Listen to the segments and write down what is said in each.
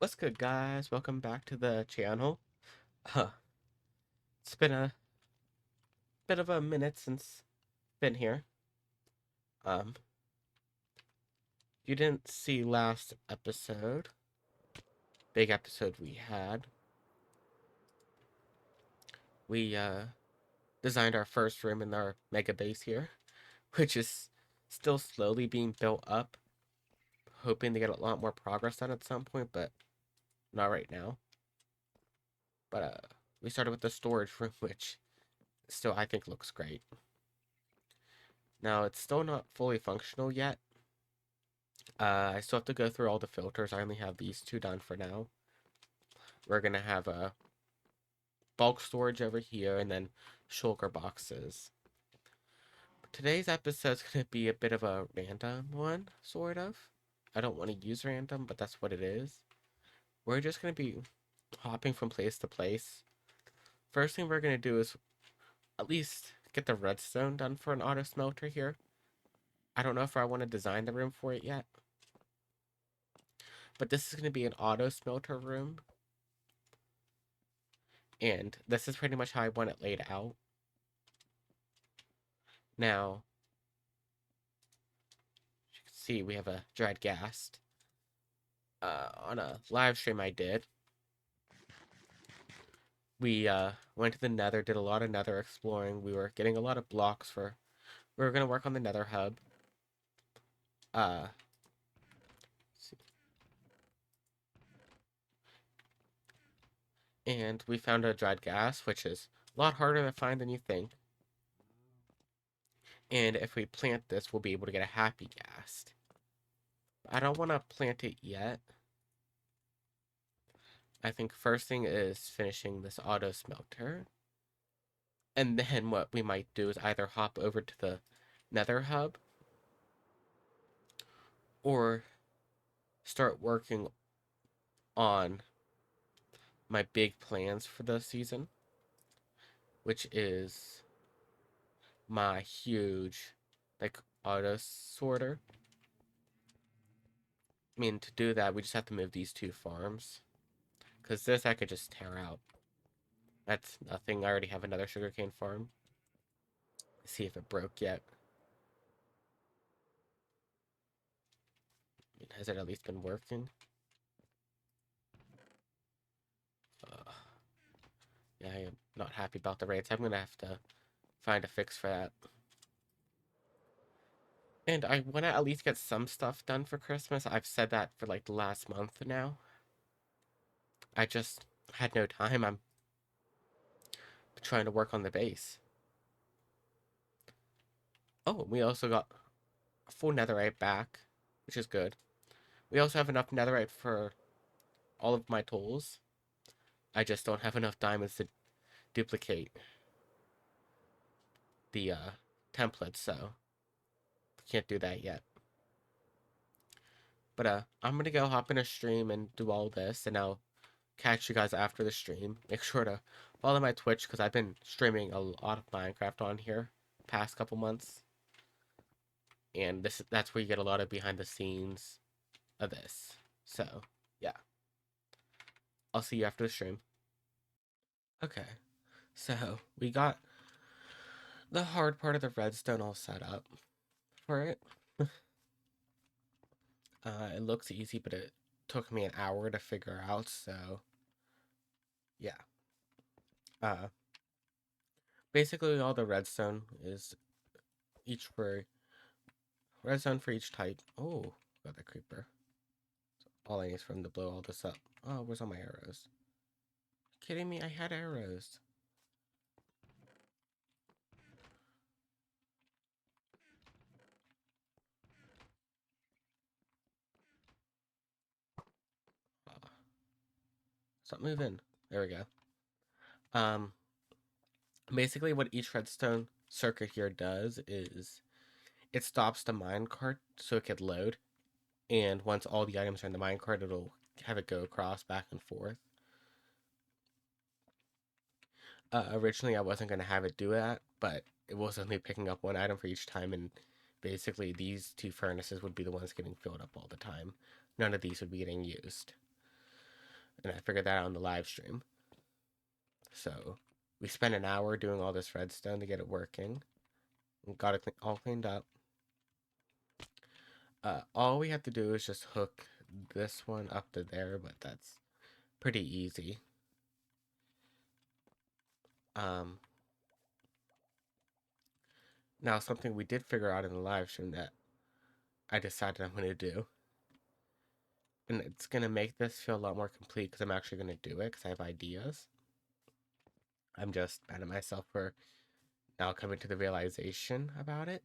What's good, guys? Welcome back to the channel. Uh, it's been a bit of a minute since been here. If you didn't see last episode, big episode we had, we designed our first room in our mega base here, which is still slowly being built up, hoping to get a lot more progress done at some point, but not right now. But we started with the storage room, which still I think looks great. Now it's still not fully functional yet. I still have to go through all the filters. I only have these two done for now. We're going to have a bulk storage over here and then shulker boxes. Today's episode is going to be a bit of a random one, sort of. I don't want to use random, but that's what it is. We're just going to be hopping from place to place. First thing we're going to do is at least get the redstone done for an auto smelter here. I don't know if I want to design the room for it yet. But this is going to be an auto smelter room. And this is pretty much how I want it laid out. Now, as you can see, we have a dried ghast. On a live stream I did, we went to the nether, did a lot of nether exploring. We were getting a lot of blocks for... We were going to work on the nether hub. Uh, and we found a dried ghast, which is a lot harder to find than you think. And if we plant this, we'll be able to get a happy ghast. I don't want to plant it yet. I think first thing is finishing this auto smelter. And then what we might do is either hop over to the nether hub or start working on my big plans for the season, which is my huge, like, auto sorter. I mean, to do that, we just have to move these two farms. Because this I could just tear out. That's nothing. I already have another sugarcane farm. Let's see if it broke yet. I mean, has it at least been working? Uh, yeah, I am not happy about the rates. I'm going to have to find a fix for that. And I want to at least get some stuff done for Christmas. I've said that for like the last month now. I just had no time. I'm trying to work on the base. Oh, we also got a full netherite back, which is good. We also have enough netherite for all of my tools. I just don't have enough diamonds to duplicate the template, so can't do that yet. But I'm gonna go hop in a stream and do all this, and I'll catch you guys after the stream. Make sure to follow my Twitch because I've been streaming a lot of Minecraft on here past couple months, and that's where you get a lot of behind the scenes of this. So yeah, I'll see you after the stream. Okay, so we got the hard part of the redstone all set up for it. It looks easy, but it took me an hour to figure out. So yeah. Uh, Basically all the redstone is each for redstone for each type. Oh, got the creeper. All I need is for him to blow all this up. Oh, where's all my arrows? Kidding me? I had arrows. Stop moving. There we go. Um, Basically what each redstone circuit here does is it stops the minecart so it can load. And once all the items are in the minecart, it'll have it go across back and forth. Originally, I wasn't going to have it do that, but it was only picking up one item for each time, and basically these two furnaces would be the ones getting filled up all the time. None of these would be getting used. And I figured that out on the live stream. So we spent an hour doing all this redstone to get it working. We got it all cleaned up. All we have to do is just hook this one up to there, but that's pretty easy. Um, Now something we did figure out in the live stream that I decided I'm going to do, and it's going to make this feel a lot more complete because I'm actually going to do it because I have ideas. I'm just mad at myself for now coming to the realization about it.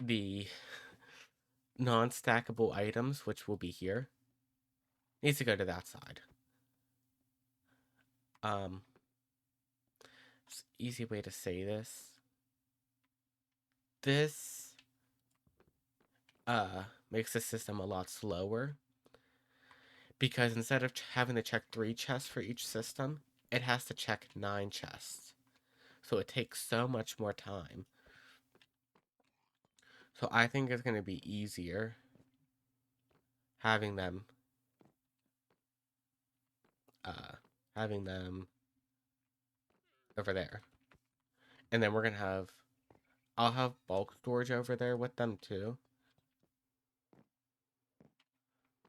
The non-stackable items, which will be here, needs to go to that side. Um, Easy way to say this. This makes the system a lot slower because instead of having to check 3 chests for each system, it has to check 9 chests. So it takes so much more time. So I think it's going to be easier having them uh having them over there. And then we're going to have I'll have bulk storage over there with them too.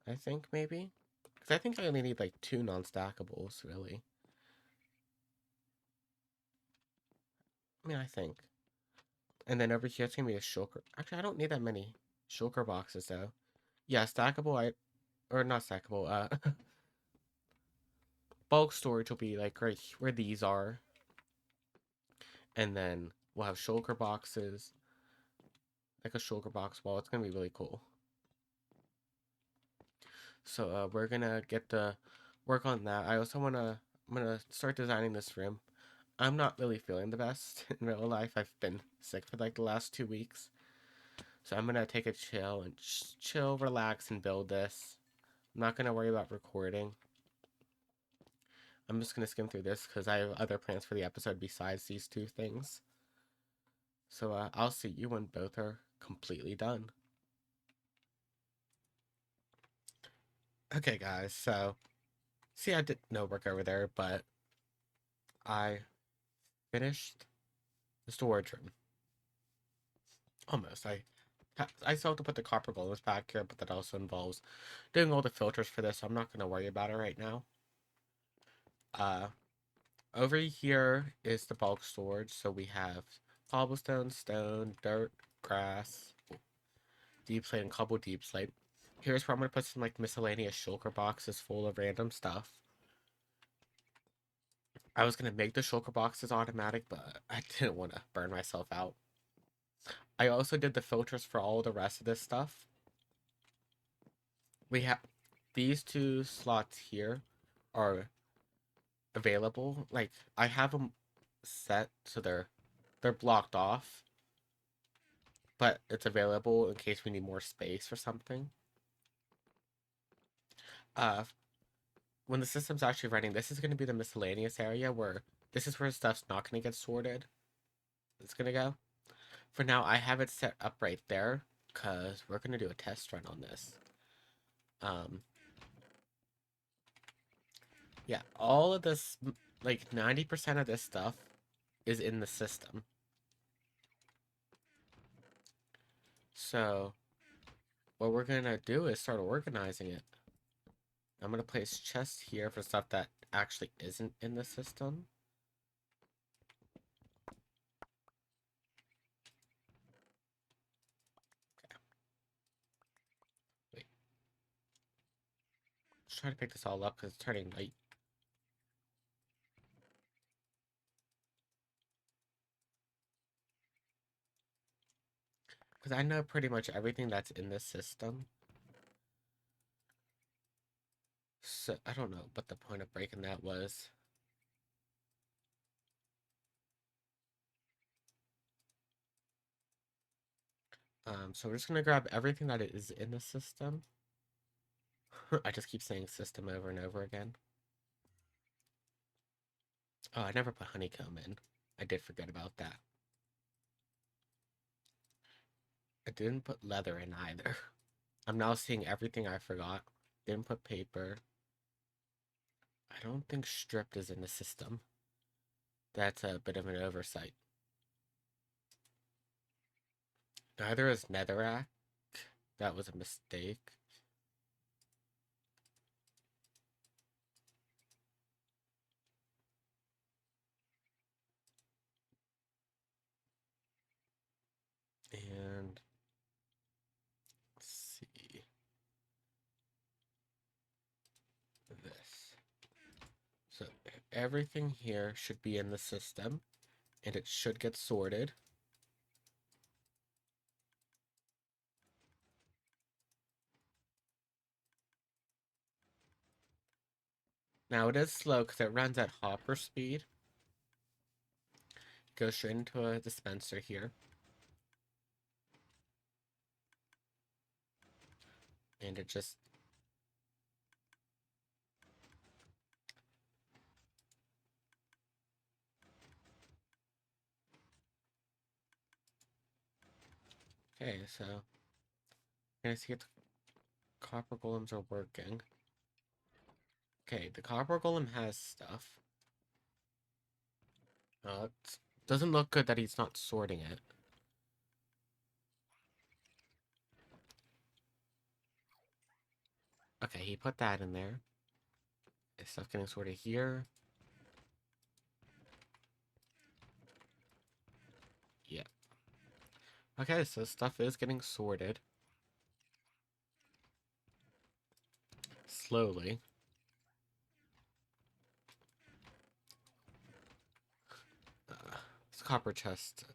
I think maybe. Cuz I think I only need like 2 non-stackables really. I mean, I think. And then over here it's going to be a shulker. Actually, I don't need that many shulker boxes though. Yeah, stackable or not stackable. Bulk storage will be like right where these are. And then we'll have shulker boxes, like a shulker box wall. It's gonna be really cool. So we're gonna get to work on that. I'm gonna start designing this room. I'm not really feeling the best in real life. I've been sick for like the last 2 weeks. So I'm gonna take a chill and chill, relax, and build this. I'm not gonna worry about recording. I'm just gonna skim through this because I have other plans for the episode besides these 2 things. So I'll see you when both are completely done. Okay, guys, so see, I did no work over there, but I finished the storage room. Almost. I still have to put the copper golems back here, but that also involves doing all the filters for this, so I'm not going to worry about it right now. Uh, Over here is the bulk storage, so we have cobblestone, stone, dirt, grass, deep slate, and cobble deep slate. Here's where I'm going to put some like miscellaneous shulker boxes full of random stuff. I was going to make the shulker boxes automatic, but I didn't want to burn myself out. I also did the filters for all the rest of this stuff. We have these 2 slots here are available. Like I have them set so they're blocked off, but it's available in case we need more space or something. Uh, when the system's actually running, this is going to be the miscellaneous area where this is where stuff's not going to get sorted. It's going to go. For now, I have it set up right there because we're going to do a test run on this. Yeah, all of this, like 90% of this stuff is in the system. So what we're gonna do is start organizing it. I'm gonna place chests here for stuff that actually isn't in the system. Okay. Wait. Just trying to pick this all up because it's turning light. Because I know pretty much everything that's in this system. So I don't know what the point of breaking that was. So we're just gonna grab everything that is in the system. I just keep saying system over and over again. Oh, I never put honeycomb in. I did forget about that. I didn't put leather in either. I'm now seeing everything I forgot. Didn't put paper. I don't think stripped is in the system. That's a bit of an oversight. Neither is netherrack. That was a mistake. And let's see this. So everything here should be in the system, and it should get sorted. Now it is slow because it runs at hopper speed. Goes straight into a dispenser here. And it just... Okay, so... Gonna see if the copper golems are working. Okay, the copper golem has stuff. It doesn't look good that he's not sorting it. Okay, he put that in there. Is stuff getting sorted here? Yeah. Okay, so stuff is getting sorted. Slowly. This copper chest.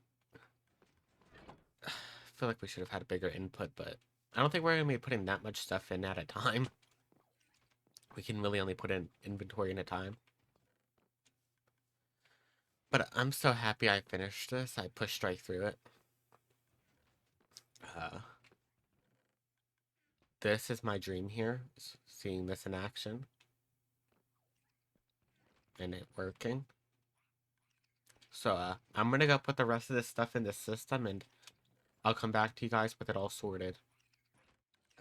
I feel like we should have had a bigger input, but I don't think we're going to be putting that much stuff in at a time. We can really only put in inventory in a time. But I'm so happy I finished this. I pushed right through it. This is my dream here, seeing this in action. And it working. So, I'm gonna go put the rest of this stuff in the system, and I'll come back to you guys with it all sorted.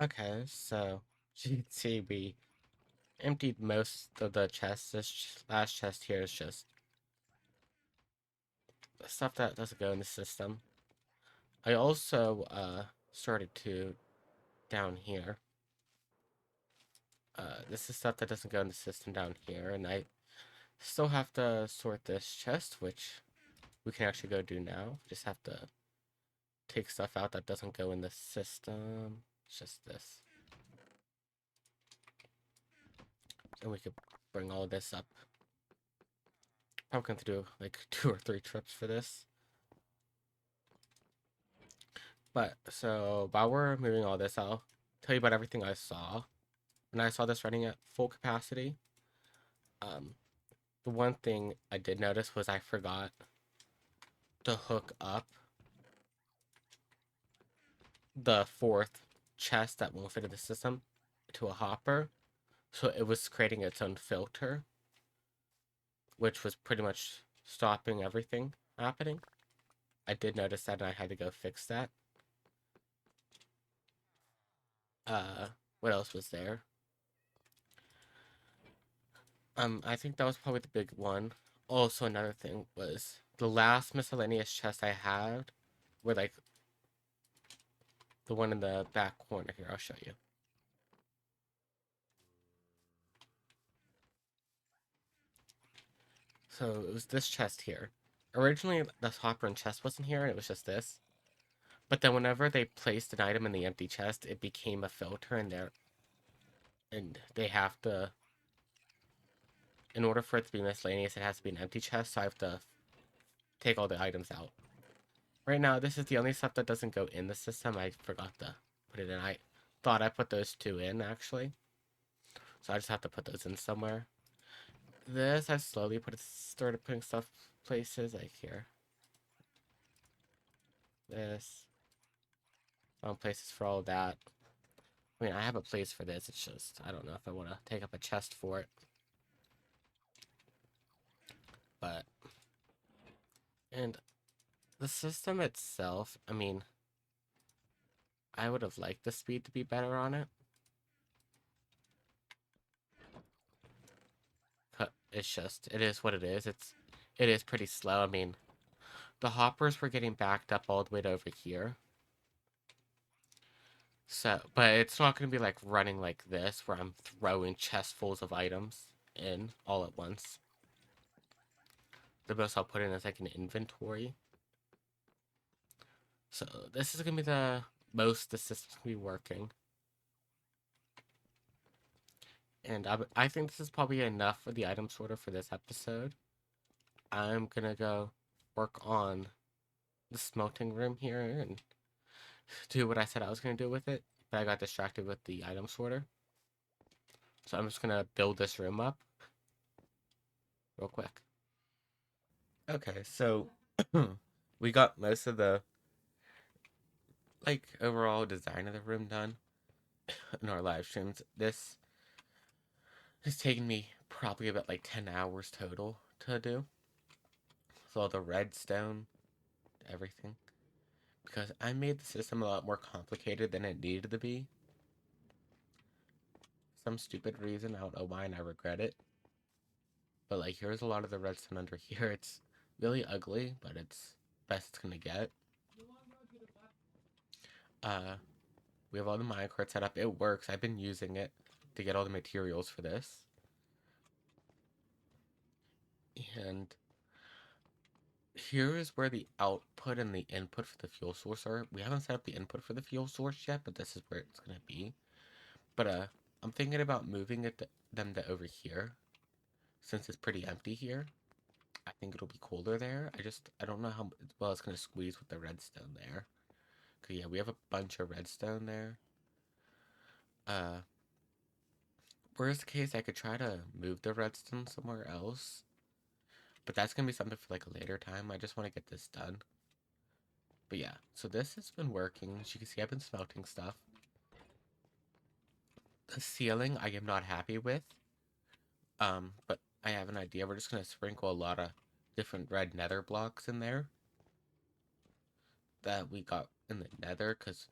Okay, so, you can see we emptied most of the chests. This last chest here is just stuff that doesn't go in the system. I also, started to, down here. This is stuff that doesn't go in the system down here, and I still have to sort this chest, which we can actually go do now. Just have to take stuff out that doesn't go in the system. It's just this. And we could bring all of this up. Probably going to do like 2 or 3 trips for this. But, so, while we're moving all this, I'll tell you about everything I saw. When I saw this running at full capacity, the one thing I did notice was I forgot to hook up the 4th chest that won't fit in the system to a hopper. So it was creating its own filter, which was pretty much stopping everything happening. I did notice that, and I had to go fix that. What else was there? I think that was probably the big one. Also, another thing was the last miscellaneous chest I had, were like the one in the back corner here. I'll show you. So it was this chest here. Originally, the hopper and chest wasn't here, and it was just this. But then whenever they placed an item in the empty chest, it became a filter in there. And they have to, in order for it to be miscellaneous, it has to be an empty chest, so I have to take all the items out. Right now, this is the only stuff that doesn't go in the system. I forgot to put it in. I thought I put those 2 in, actually. So I just have to put those in somewhere. This, I slowly started putting stuff places, like here. This. Found places for all of that. I mean, I have a place for this. It's just, I don't know if I want to take up a chest for it. But, and the system itself, I mean, I would have liked the speed to be better on it. It's just, it is what it is. It is pretty slow. I mean, the hoppers were getting backed up all the way to over here. So, but it's not going to be like running like this where I'm throwing chestfuls of items in all at once. The most I'll put in is like an inventory. So this is going to be the most the system's going to be working. And I think this is probably enough for the item sorter for this episode. I'm going to go work on the smelting room here and do what I said I was going to do with it. But I got distracted with the item sorter. So I'm just going to build this room up real quick. Okay, so we got most of the like overall design of the room done in our live streams. This has taken me probably about like 10 hours total to do. So all the redstone, everything. Because I made the system a lot more complicated than it needed to be. Some stupid reason, I don't know why, and I regret it. But like, here's a lot of the redstone under here. It's really ugly, but it's best it's gonna get. Uh, we have all the minecart set up. It works. I've been using it to get all the materials for this. And here is where the output and the input for the fuel source are. We haven't set up the input for the fuel source yet, but this is where it's gonna be. But I'm thinking about moving them to over here, since it's pretty empty here. I think it'll be cooler there. I don't know how well it's gonna squeeze with the redstone there. Cause yeah, we have a bunch of redstone there. Uh, Worst case, I could try to move the redstone somewhere else, but that's gonna be something for like a later time. I just want to get this done. But yeah, so this has been working. As you can see, I've been smelting stuff. The ceiling, I am not happy with. But I have an idea. We're just gonna sprinkle a lot of different red nether blocks in there that we got in the nether, because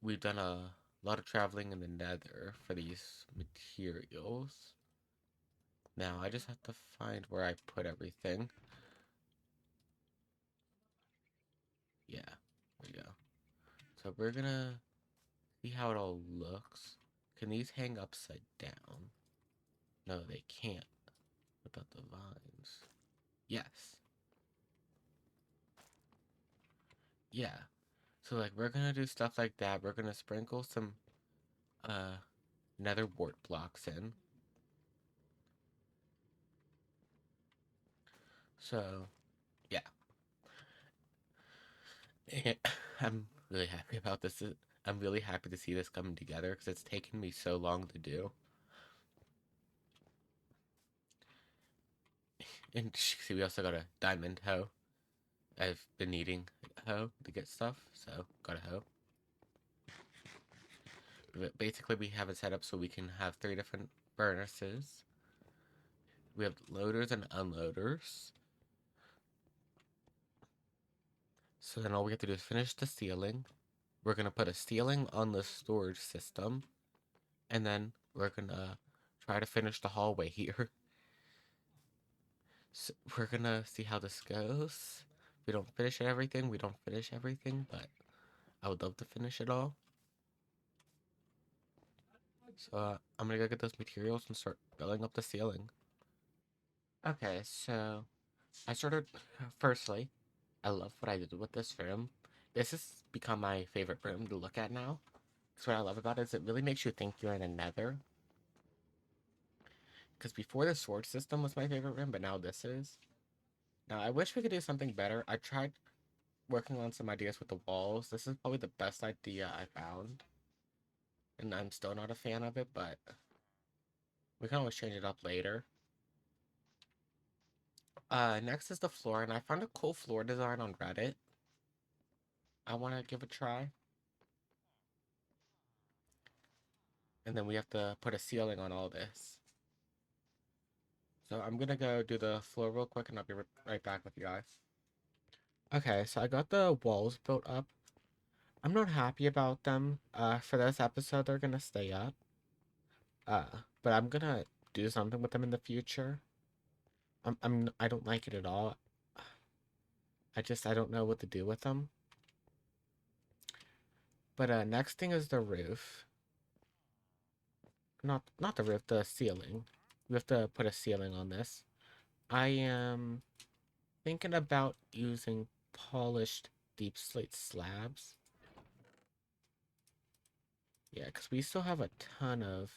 we've done a lot of traveling in the nether for these materials. Now I just have to find where I put everything. Yeah, there we go. So we're gonna see how it all looks. Can these hang upside down? No, they can't. What about the vines? Yes. Yeah. So like we're gonna do stuff like that. We're gonna sprinkle some uh nether wart blocks in. So yeah. And I'm really happy about this. I'm really happy to see this coming together because it's taken me so long to do. And see, we also got a diamond hoe. I've been needing a hoe to get stuff, so got a hoe. But basically, we have it set up so we can have 3 different furnaces. We have loaders and unloaders. So then all we have to do is finish the ceiling. We're gonna put a ceiling on the storage system, and then we're gonna try to finish the hallway here. So we're gonna see how this goes. If we don't finish everything, we don't finish everything, but I would love to finish it all. So I'm gonna go get those materials and start building up the ceiling. Okay, so I started, firstly, I love what I did with this room. This has become my favorite room to look at now. Because what I love about it is it really makes you think you're in a nether. Because before the sword system was my favorite room, but now this is. Now, I wish we could do something better. I tried working on some ideas with the walls. This is probably the best idea I found. And I'm still not a fan of it, but we can always change it up later. Next is the floor, and I found a cool floor design on Reddit. I want to give a try. And then we have to put a ceiling on all this. So I'm gonna go do the floor real quick, and I'll be right back with you guys. Okay, so I got the walls built up. I'm not happy about them. For this episode, they're gonna stay up. But I'm gonna do something with them in the future. I don't like it at all. I don't know what to do with them. But next thing is the roof. Not the roof, the ceiling. We have to put a ceiling on this. I am thinking about using polished deep slate slabs. Yeah, because we still have a ton of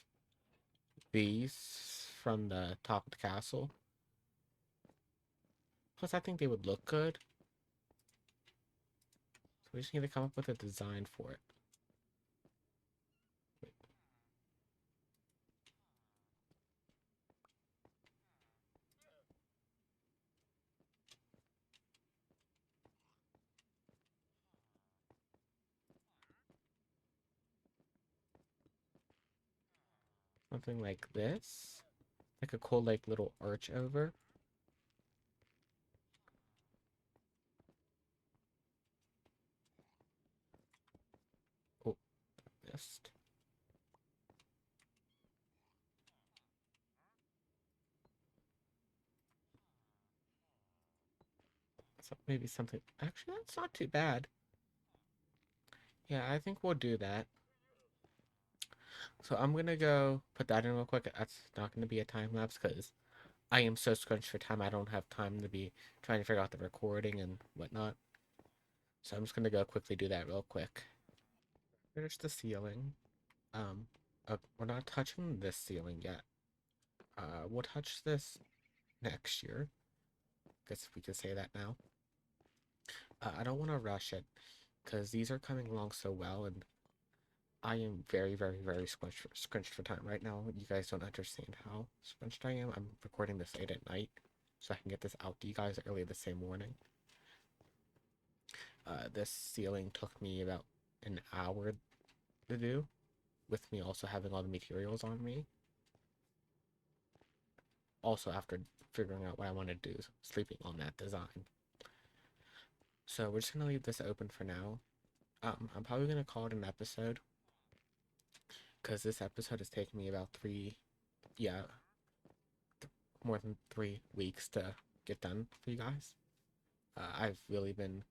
these from the top of the castle. Plus, I think they would look good. So we just need to come up with a design for it. Something like this. Like a cool, like, little arch over. Oh, missed. So maybe something. Actually, that's not too bad. Yeah, I think we'll do that. So I'm gonna go put that in real quick. That's not gonna be a time lapse because I am so scrunched for time. I don't have time to be trying to figure out the recording and whatnot. So I'm just gonna go quickly do that real quick. Finish the ceiling. We're not touching this ceiling yet. We'll touch this next year. Guess we can say that now. I don't want to rush it because these are coming along so well, and I am very, very, very scrunched for time right now. You guys don't understand how scrunched I am. I'm recording this late at night, so I can get this out to you guys early the same morning. This ceiling took me about an hour to do, with me also having all the materials on me. Also, after figuring out what I want to do, sleeping on that design. So we're just gonna leave this open for now. I'm probably gonna call it an episode because this episode has taken me about yeah, more than 3 weeks to get done for you guys. I've really been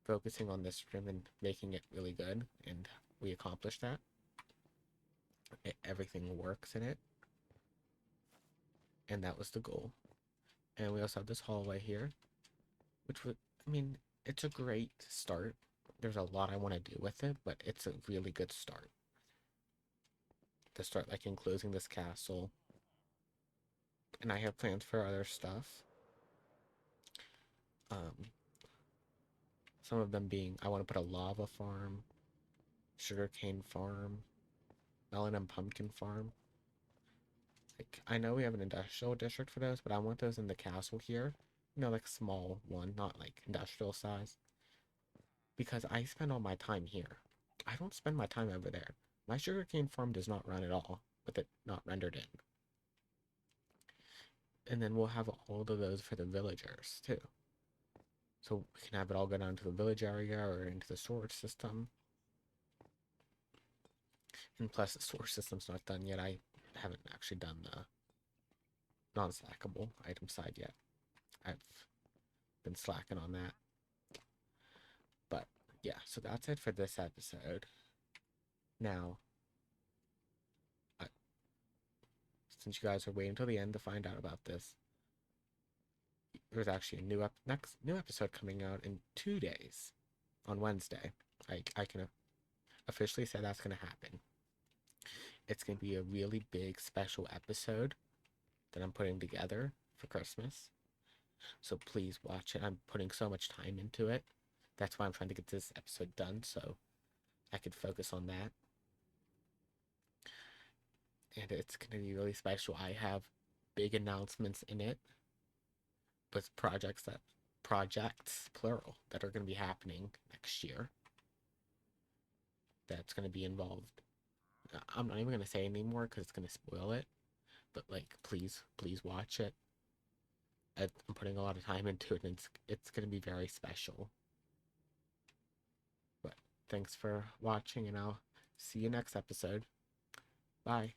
focusing on this room and making it really good, and we accomplished that. Everything works in it, and that was the goal. And we also have this hallway here, which would, I mean, it's a great start. There's a lot I want to do with it, but it's a really good start. To start like enclosing this castle, and I have plans for other stuff. Um, some of them being I want to put a lava farm, sugarcane farm, melon and pumpkin farm. Like I know we have an industrial district for those, but I want those in the castle here. You know, like a small one, not like industrial size. Because I spend all my time here. I don't spend my time over there. My sugarcane farm does not run at all, with it not rendered in. And then we'll have all of those for the villagers too. So we can have it all go down to the village area or into the storage system. And plus the storage system's not done yet. I haven't actually done the non-stackable item side yet. I've been slacking on that. But yeah, so that's it for this episode. Now, uh, since you guys are waiting until the end to find out about this, there's actually a new episode coming out in 2 days on Wednesday. I can officially say that's gonna happen. It's gonna be a really big special episode that I'm putting together for Christmas. So please watch it. I'm putting so much time into it. That's why I'm trying to get this episode done so I could focus on that. And it's going to be really special. I have big announcements in it with projects plural that are going to be happening next year. That's going to be involved. I'm not even going to say anymore because it's going to spoil it. But like, please watch it. I'm putting a lot of time into it, and it's going to be very special. But Thanks for watching, and I'll see you next episode. Bye.